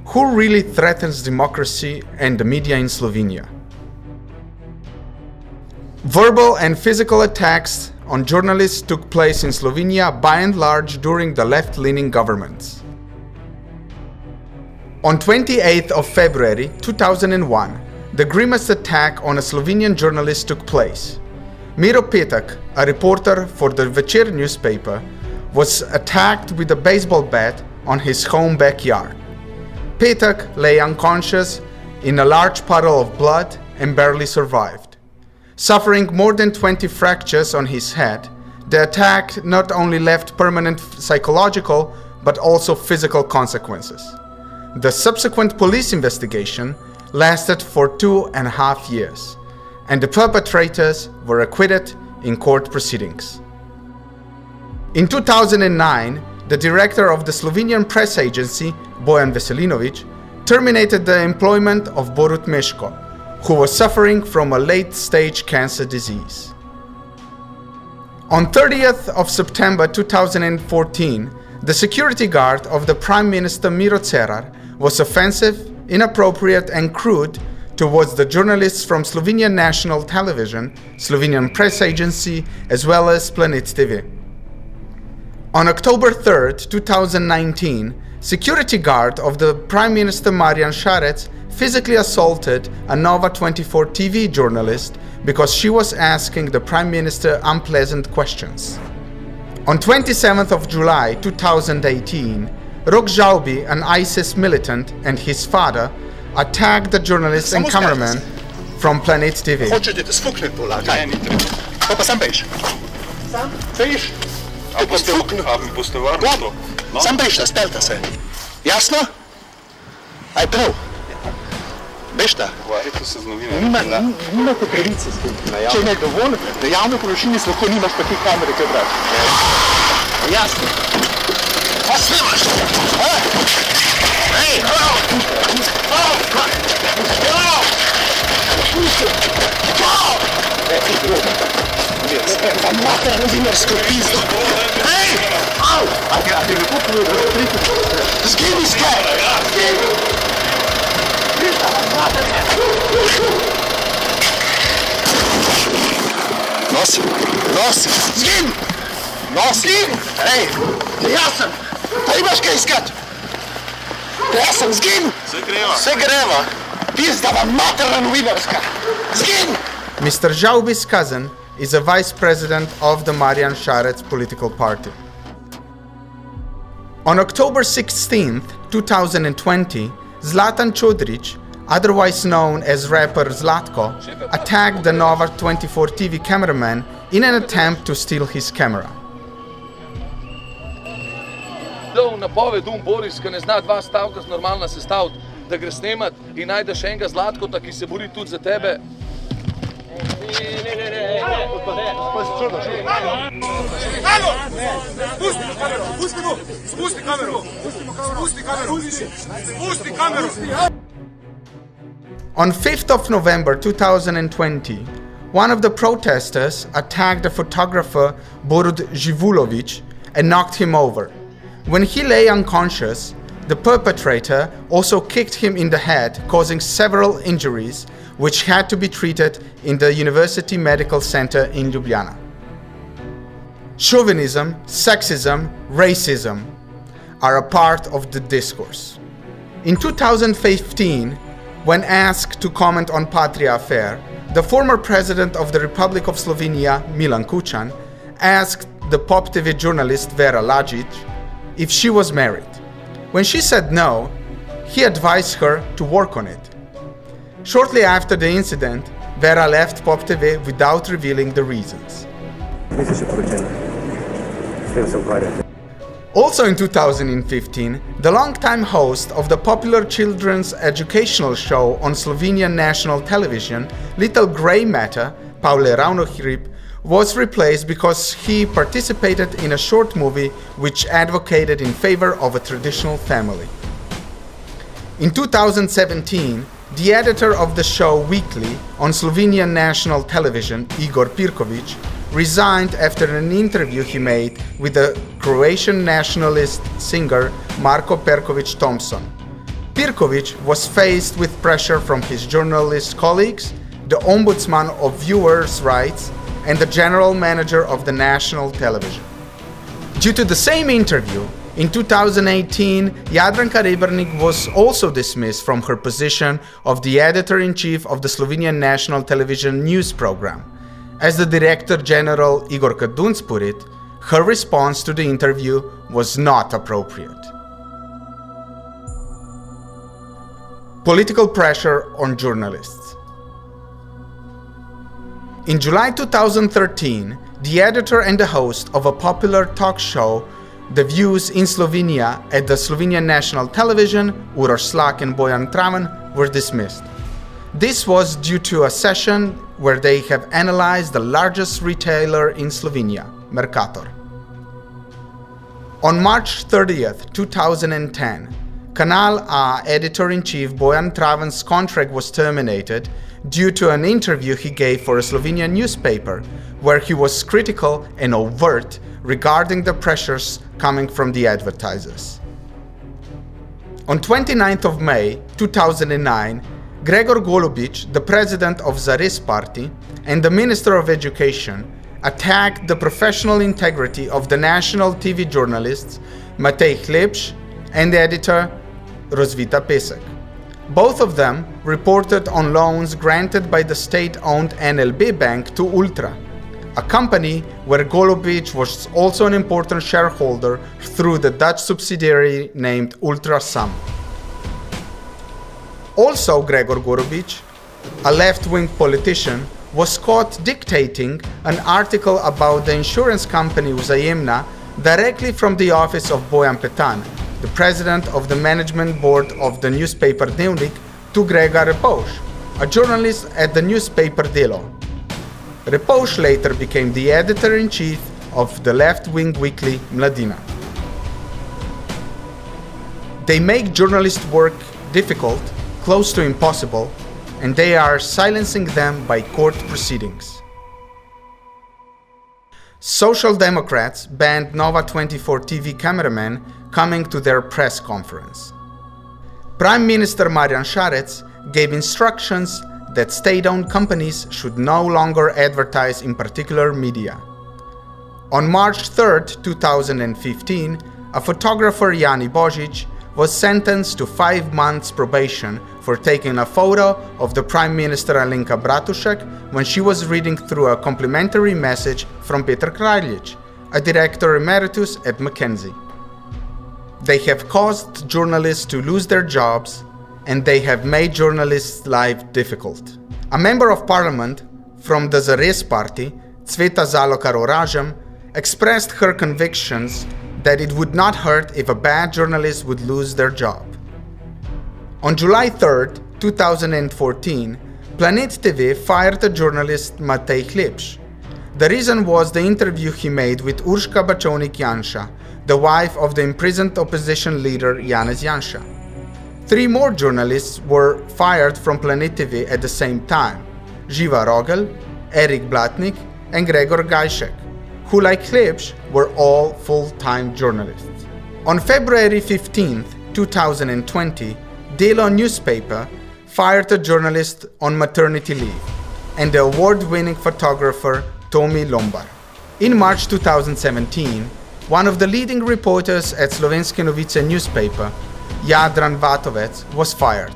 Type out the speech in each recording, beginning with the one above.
who really threatens democracy and the media in Slovenia. Verbal and physical attacks on journalists took place in Slovenia by and large during the left-leaning governments. On 28th of February 2001, the grimmest attack on a Slovenian journalist took place. Miro Petek, a reporter for the Večer newspaper, was attacked with a baseball bat on his home backyard. Petek lay unconscious in a large puddle of blood and barely survived. Suffering more than 20 fractures on his head, the attack not only left permanent psychological but also physical consequences. The subsequent police investigation lasted for 2.5 years, and the perpetrators were acquitted in court proceedings. In 2009, the director of the Slovenian press agency, Bojan Veselinović, terminated the employment of Borut Meško, who was suffering from a late-stage cancer disease. On 30th of September 2014, the security guard of the Prime Minister Miro Cerar was offensive, inappropriate and crude towards the journalists from Slovenian National Television, Slovenian Press Agency, as well as Planet TV. On October 3rd, 2019, security guard of the Prime Minister Marjan Šarec physically assaulted a Nova 24 TV journalist because she was asking the Prime Minister unpleasant questions. On 27th of July 2018, Rok Žalbi, an ISIS militant, and his father attacked the journalist and cameraman from Planet TV. Hočete te sfukniti polagati? Ne, ni treba. Pa pa sam pejš. Sam? Pejš? A boste varno to? Sam pejš, speljta se. Jasno? Aj prav. Bešta? Varite se z novinarjem. Nimate pravice s tem. Če ne dovolj, na javne površine lahko nimaš pa ti kamere, kaj brati. Jasno. Pa snimaš! Hej! Mater novinarsko pizdo! Hej! Au! A ti lepo povedal? Zgini skaj! Nosi! Nosi! Zgin! Nosi! Hej! Jaz sem! Pa imaš kaj iskat? Jaz sem zgin! Se greva! Pizda vam materna novinarska! Zgin! Mr. Žalbi's cousin is a vice president of the Marjan Šarec political party. On October 16th, 2020, Zlatan Čodrić, otherwise known as rapper Zlatko, attacked the Nova 24 TV cameraman in an attempt to steal his camera. Dal napoved Boris, ki ne zna dva stavka normalno sestaviti, da gre snemat in najdeš enega Zlatkota, ki se bori tudi za tebe. On 5th of November 2020, one of the protesters attacked the photographer Borut Živulović and knocked him over. When he lay unconscious, the perpetrator also kicked him in the head, causing several injuries, which had to be treated in the University Medical Center in Ljubljana. Chauvinism, sexism, racism are a part of the discourse. In 2015, when asked to comment on Patria affair, the former president of the Republic of Slovenia, Milan Kučan, asked the Pop TV journalist Vera Lajic if she was married. When she said no, he advised her to work on it. Shortly after the incident, Vera left Pop TV without revealing the reasons. Also in 2015, the longtime host of the popular children's educational show on Slovenian national television, Little Grey Matter, Pavle Ravnohrib, was replaced because he participated in a short movie which advocated in favor of a traditional family. In 2017, the editor of the show Weekly on Slovenian national television, Igor Pirković, resigned after an interview he made with the Croatian nationalist singer Marko Perković Thompson. Pirkovic was faced with pressure from his journalist colleagues, the Ombudsman of Viewers' Rights, and the General Manager of the National Television. Due to the same interview, in 2018, Jadranka Rebernik was also dismissed from her position of the editor-in-chief of the Slovenian National Television news program. As the Director General Igor Kadunc put it, her response to the interview was not appropriate. Political pressure on journalists. In July 2013, the editor and the host of a popular talk show, The Views in Slovenia, at the Slovenian National Television, Uroš Slak and Bojan Traven, were dismissed. This was due to a session where they have analyzed the largest retailer in Slovenia, Mercator. On March 30th, 2010, Kanal A editor-in-chief Bojan Traven's contract was terminated due to an interview he gave for a Slovenian newspaper, where he was critical and overt regarding the pressures coming from the advertisers. On 29th of May 2009, Gregor Golubic, the president of Zares Party and the Minister of Education, attacked the professional integrity of the national TV journalists Matej Hlebš and editor Rosvita Pesek. Both of them reported on loans granted by the state-owned NLB Bank to Ultra, a company where Golubic was also an important shareholder through the Dutch subsidiary named Ultrasom. Also, Gregor Golubic, a left-wing politician, was caught dictating an article about the insurance company Vzajemna directly from the office of Bojan Petan, the president of the management board of the newspaper Dnevnik, to Grega Repovž, a journalist at the newspaper Delo. Repovž later became the editor-in-chief of the left-wing weekly Mladina. They make journalist work difficult, close to impossible, and they are silencing them by court proceedings. Social Democrats banned Nova24 TV cameramen coming to their press conference. Prime Minister Marjan Šarec gave instructions that state-owned companies should no longer advertise in particular media. On March 3, 2015, a photographer Jani Božič was sentenced to 5 months probation for taking a photo of the Prime Minister Alenka Bratušek when she was reading through a complimentary message from Peter Kraljic, a director emeritus at McKinsey. They have caused journalists to lose their jobs, and they have made journalists' life difficult. A member of parliament from the Zares party, Cveta Zalokar Oražem, expressed her convictions that it would not hurt if a bad journalist would lose their job. On July 3, 2014, Planet TV fired the journalist Matej Hlebš. The reason was the interview he made with Urška Bačovnik-Janša, the wife of the imprisoned opposition leader Janez Janša. 3 more journalists were fired from Planet TV at the same time: Živa Rogel, Erik Blatnik, and Gregor Gajšek, who, like Hlebš, were all full-time journalists. On February 15, 2020, Delo newspaper fired a journalist on maternity leave, and the award-winning photographer Tomi Lombar. In March 2017, one of the leading reporters at Slovenske novice newspaper, Jadran Vatovec, was fired.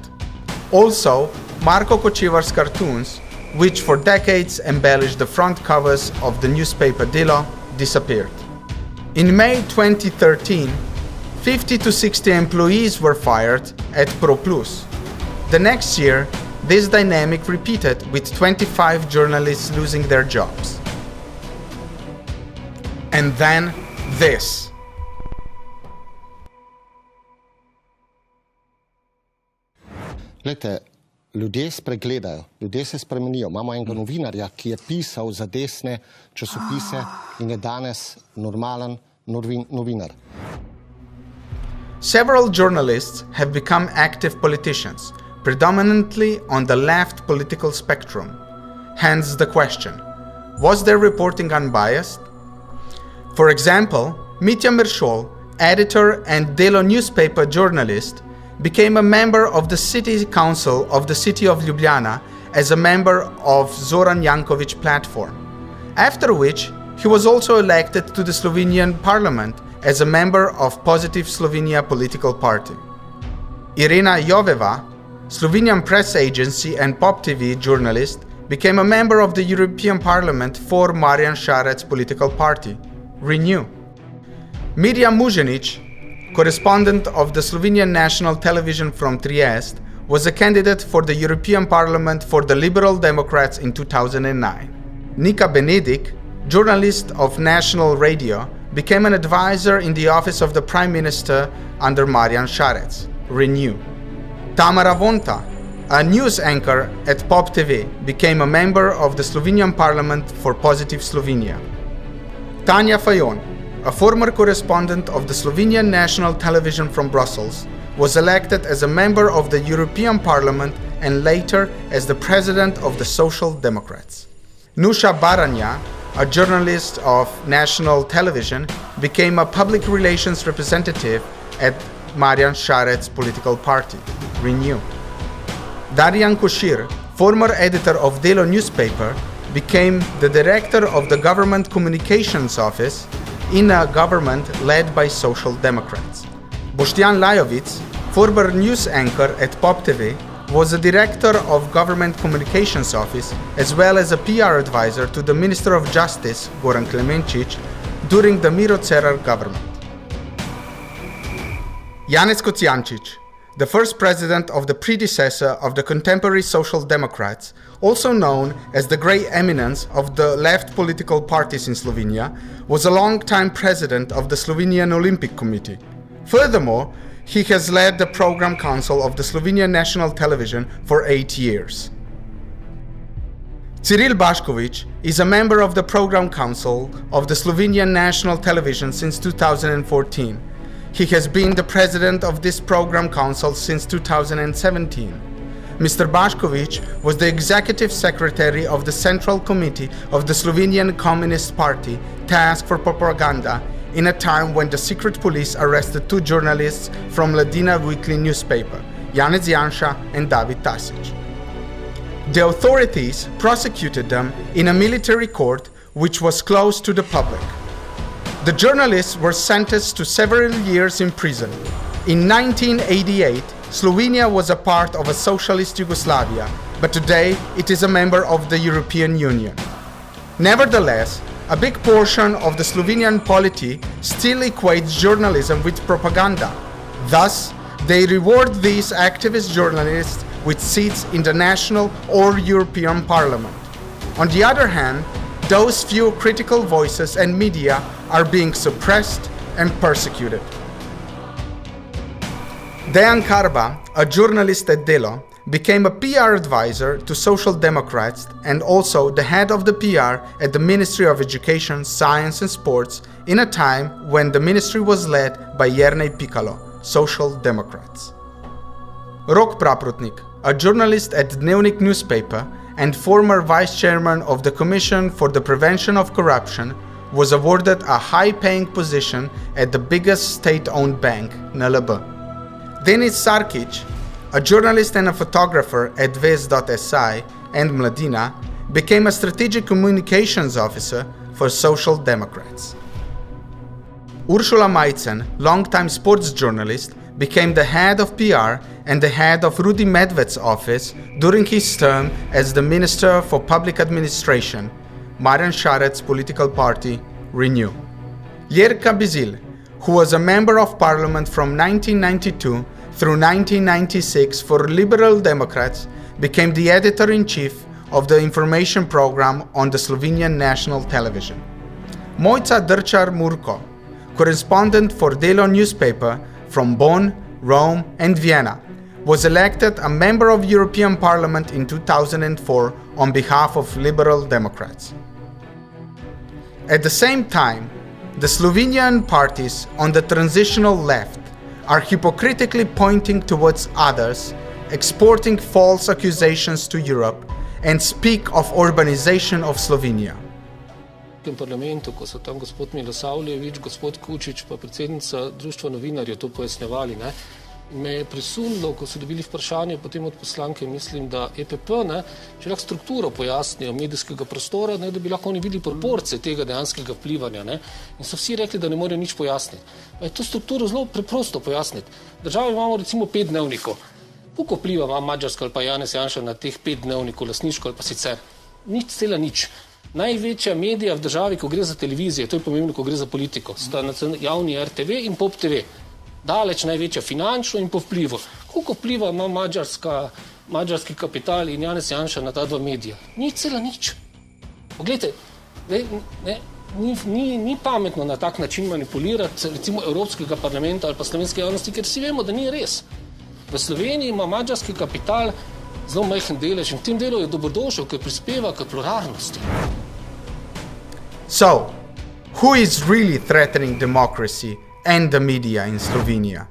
Also, Marko Kočevar's cartoons, which for decades embellished the front covers of the newspaper Delo, disappeared. In May 2013, 50 to 60 employees were fired at ProPlus. The next year, this dynamic repeated with 25 journalists losing their jobs. And then this. Glejte, ljudje spregledajo, ljudje se spremenijo. Imamo enega novinarja, ki je pisal za desne časopise in je danes normalen novinar. Several journalists have become active politicians, predominantly on the left political spectrum. Hence the question, was their reporting unbiased? For example, Mitja Meršol, editor and Delo newspaper journalist, became a member of the City Council of the city of Ljubljana as a member of Zoran Janković platform, after which he was also elected to the Slovenian parliament as a member of Positive Slovenia political party. Irena Joveva, Slovenian press agency and Pop TV journalist, became a member of the European Parliament for Marjan Šarec's political party, Renew. Mirja Muženič, correspondent of the Slovenian national television from Trieste, was a candidate for the European Parliament for the Liberal Democrats in 2009. Nika Benedict, journalist of national radio, became an advisor in the office of the Prime Minister under Marjan Šarec, Renew. Tamara Vonta, a news anchor at Pop TV, became a member of the Slovenian Parliament for Positive Slovenia. Tanja Fajon, a former correspondent of the Slovenian national television from Brussels, was elected as a member of the European Parliament and later as the president of the Social Democrats. Nusha Baranja, a journalist of national television, became a public relations representative at Marjan Šarec's political party, Renew. Darjan Košir, former editor of Delo newspaper, became the director of the Government Communications Office in a government led by Social Democrats. Boštjan Lajovic, former news anchor at Pop TV, was a director of Government Communications Office as well as a PR advisor to the Minister of Justice, Goran Klemenčič, during the Miro Cerar government. Janez Kocijančič, the first president of the predecessor of the contemporary Social Democrats, also known as the Grey Eminence of the left political parties in Slovenia, was a long-time president of the Slovenian Olympic Committee. Furthermore, he has led the Program Council of the Slovenian National Television for 8 years. Ciril Bašković is a member of the Program Council of the Slovenian National Television since 2014. He has been the president of this program council since 2017. Mr. Bašković was the executive secretary of the Central Committee of the Slovenian Communist Party, tasked for propaganda, in a time when the secret police arrested 2 journalists from Mladina weekly newspaper, Janez Janša and David Tasić. The authorities prosecuted them in a military court which was closed to the public. The journalists were sentenced to several years in prison. In 1988, Slovenia was a part of a socialist Yugoslavia, but today it is a member of the European Union. Nevertheless, a big portion of the Slovenian polity still equates journalism with propaganda. Thus, they reward these activist journalists with seats in the national or European Parliament. On the other hand, those few critical voices and media are being suppressed and persecuted. Dejan Karba, a journalist at Delo, became a PR advisor to Social Democrats and also the head of the PR at the Ministry of Education, Science and Sports in a time when the ministry was led by Jernej Pikalo, Social Democrats. Rok Praprotnik, a journalist at Dnevnik newspaper and former vice chairman of the Commission for the Prevention of Corruption, was awarded a high-paying position at the biggest state-owned bank, NLB. Denis Sarkic, a journalist and a photographer at Vest.si and Mladina, became a strategic communications officer for Social Democrats. Ursula Majcen, longtime sports journalist, became the head of PR and the head of Rudi Medved's office during his term as the Minister for Public Administration, Marjan Šarec's political party, Renew. Jerka Bizil, who was a member of parliament from 1992 through 1996 for Liberal Democrats, became the editor-in-chief of the information program on the Slovenian national television. Mojca Drčar Murko, correspondent for Delo newspaper from Bonn, Rome and Vienna, was elected a member of European Parliament in 2004 on behalf of Liberal Democrats. At the same time, the Slovenian parties on the transitional left are hypocritically pointing towards others, exporting false accusations to Europe, and speak of urbanization of Slovenia. V parlamentu, ko so tam gospod Milosavljević, gospod Kučić pa predsednica Društva novinarjev to pojasnjevali, me je presunilo, ko so dobili vprašanje potem od poslanke, mislim, da EPP, če lahko strukturo pojasnijo medijskega prostora, da bi lahko oni videli proporcije tega dejanskega vplivanja. In so vsi rekli, da ne morejo nič pojasniti. Pa je to strukturo zelo preprosto pojasniti. V državi imamo recimo 5 dnevnikov. Koliko vpliva ima Madžarska ali pa Janez Janša na teh 5 dnevnikov, lastniško ali pa sicer? Nič, cela nič. Največja medija v državi, ko gre za televizijo, to je pomembno, ko gre za politiko, sta javni RTV in Pop TV. Daleč največja finančno in po vplivu. Koliko vpliva ima madžarski kapital in Janez Janša na ta dva medija? Nič, cela nič. Poglejte, ni pametno na tak način manipulirati recimo Evropskega parlamenta ali pa slovenske javnosti, ker vsi vemo, da ni res. V Sloveniji ima madžarski kapital zelo majhen delež in v tem delu je dobrodošel, ker prispeva k pluralnosti. So, who is really threatening democracy and the media in Slovenia?